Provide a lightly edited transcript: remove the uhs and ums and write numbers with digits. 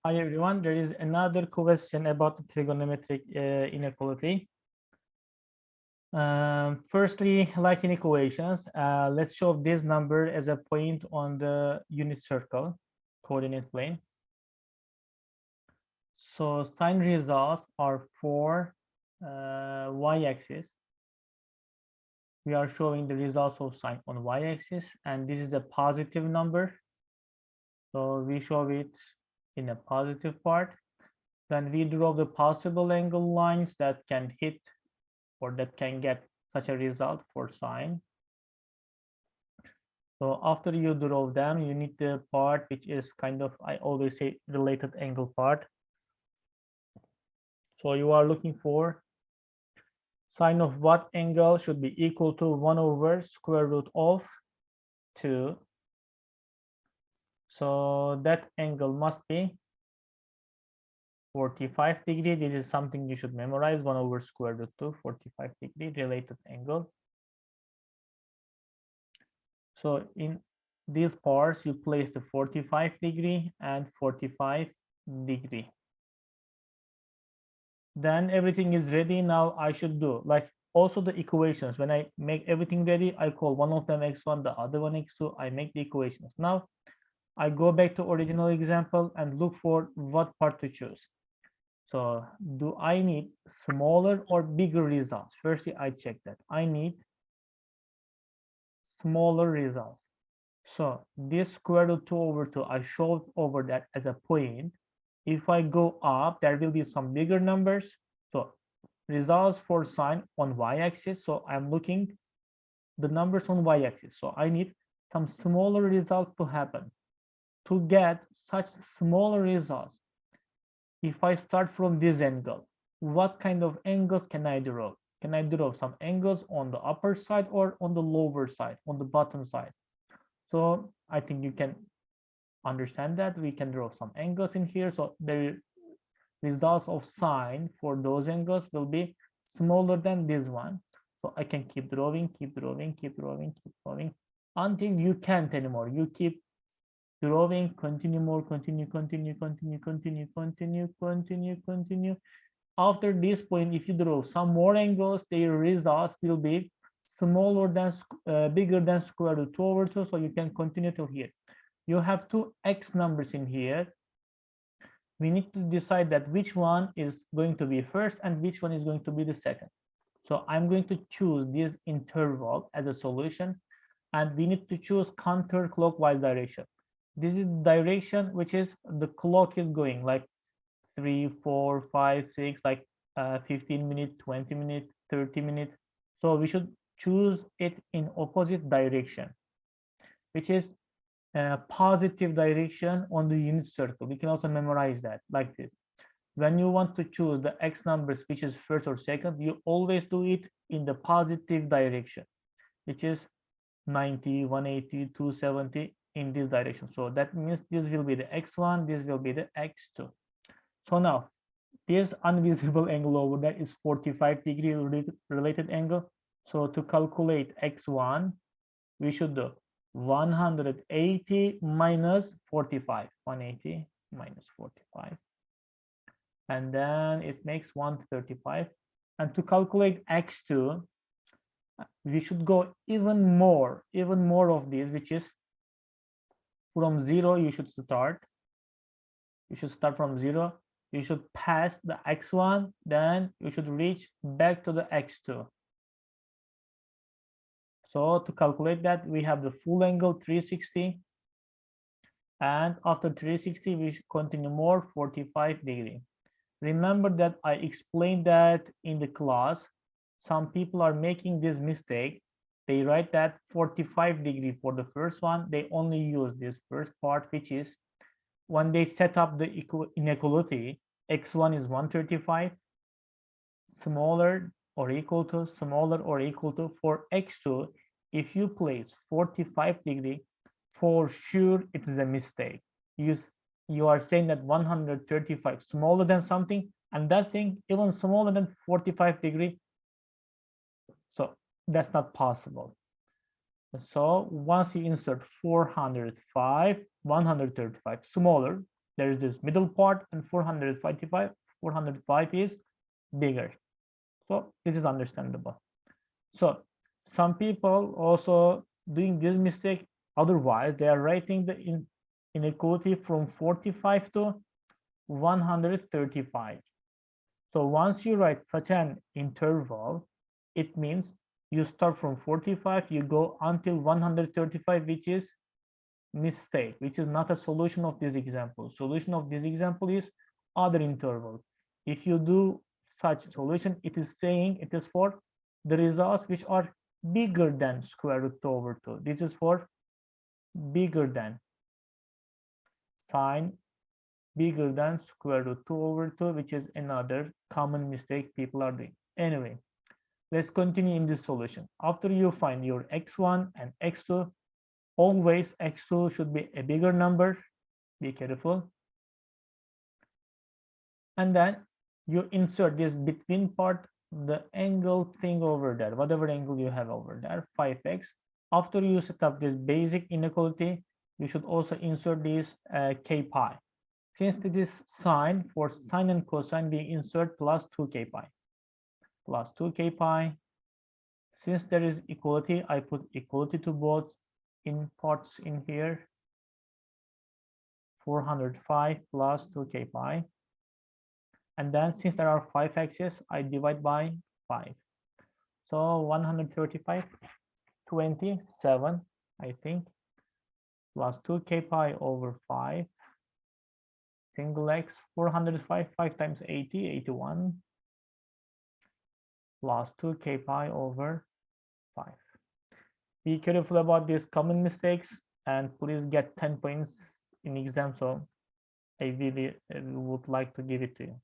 Hi everyone, there is another question about the trigonometric inequality. Firstly, like in equations, let's show this number as a point on the unit circle coordinate plane. So sine results are for y-axis. We are showing the results of sine on y-axis, and this is a positive number. So we show it in a positive part. Then we draw the possible angle lines that can hit or that can get such a result for sine. So after you draw them, you need the part which is kind of, I always say, related angle part. So you are looking for sine of what angle should be equal to 1 over square root of 2. So that angle must be 45 degree. This is something you should memorize. 1 over square root 2, 45 degree related angle. So in these parts, you place the 45 degree and 45 degree. Then everything is ready. Now I should do like also the equations. When I make everything ready, I call one of them x1, the other one x2. I make the equations. Now I go back to original example and look for what part to choose. So do I need smaller or bigger results? Firstly, I check that. I need smaller results. So this square root 2 over 2, I showed over that as a point. If I go up, there will be some bigger numbers. So results for sine on y-axis. So I'm looking the numbers on y-axis. So I need some smaller results to happen. To get such smaller results, if I start from this angle, what kind of angles can I draw? Can I draw some angles on the upper side or on the lower side, on the bottom side? So I think you can understand that we can draw some angles in here. So the results of sine for those angles will be smaller than this one. So I can keep drawing, keep drawing, keep drawing, keep drawing until you can't anymore. You keep drawing, continue more, continue, continue, continue, continue, continue, continue, continue. After this point, if you draw some more angles, their results will be smaller than bigger than square root 2 over 2. So you can continue till here. You have two x numbers in here. We need to decide that which one is going to be first and which one is going to be the second. So I'm going to choose this interval as a solution, and we need to choose counterclockwise direction. This is the direction which is the clock is going, like 3, 4, 5, 6, like 15 minutes, 20 minutes, 30 minutes. So we should choose it in opposite direction, which is positive direction on the unit circle. We can also memorize that like this. When you want to choose the x numbers, which is first or second, you always do it in the positive direction, which is 90, 180, 270 in this direction. So that means this will be the x1, this will be the x2. So now this invisible angle over there is 45 degree related angle. So to calculate x1, we should do 180 minus 45, 180 minus 45, and then it makes 135. And to calculate x2, we should go even more of this, which is from 0. You should start from 0. You should pass the x1, then you should reach back to the x2. So to calculate that, we have the full angle 360, and after 360 we should continue more 45 degree. Remember that I explained that in the class. Some people are making this mistake. They write that 45 degree for the first one. They only use this first part, which is when they set up the inequality, x1 is 135, smaller or equal to, smaller or equal to. For x2, if you place 45 degree, for sure it is a mistake. You are saying that 135 smaller than something, and that thing even smaller than 45 degree. So that's not possible. So once you insert 405, 135 smaller, there is this middle part, and 405 is bigger. So this is understandable. So some people also doing this mistake. Otherwise, they are writing the inequality from 45 to 135. So once you write such an interval, it means you start from 45, you go until 135, which is mistake, which is not a solution of this example. Solution of this example is other interval. If you do such solution, it is saying it is for the results which are bigger than square root 2 over 2. This is for bigger than, sign bigger than square root 2 over 2, which is another common mistake people are doing. Anyway, let's continue in this solution. After you find your x1 and x2, always x2 should be a bigger number. Be careful. And then you insert this between part, the angle thing over there, whatever angle you have over there, 5x. After you set up this basic inequality, you should also insert this k pi. Since it is sine, for sine and cosine, we insert plus 2k pi. Plus 2k pi. Since there is equality, I put equality to both in parts in here. 405 plus 2k pi. And then since there are 5 x's, I divide by 5. So 135, 27, I think, plus 2k pi over 5. Single x, 405, 5 times 80, 81, plus 2k pi over 5. Be careful about these common mistakes, and please get 10 points in exam. So I really would like to give it to you.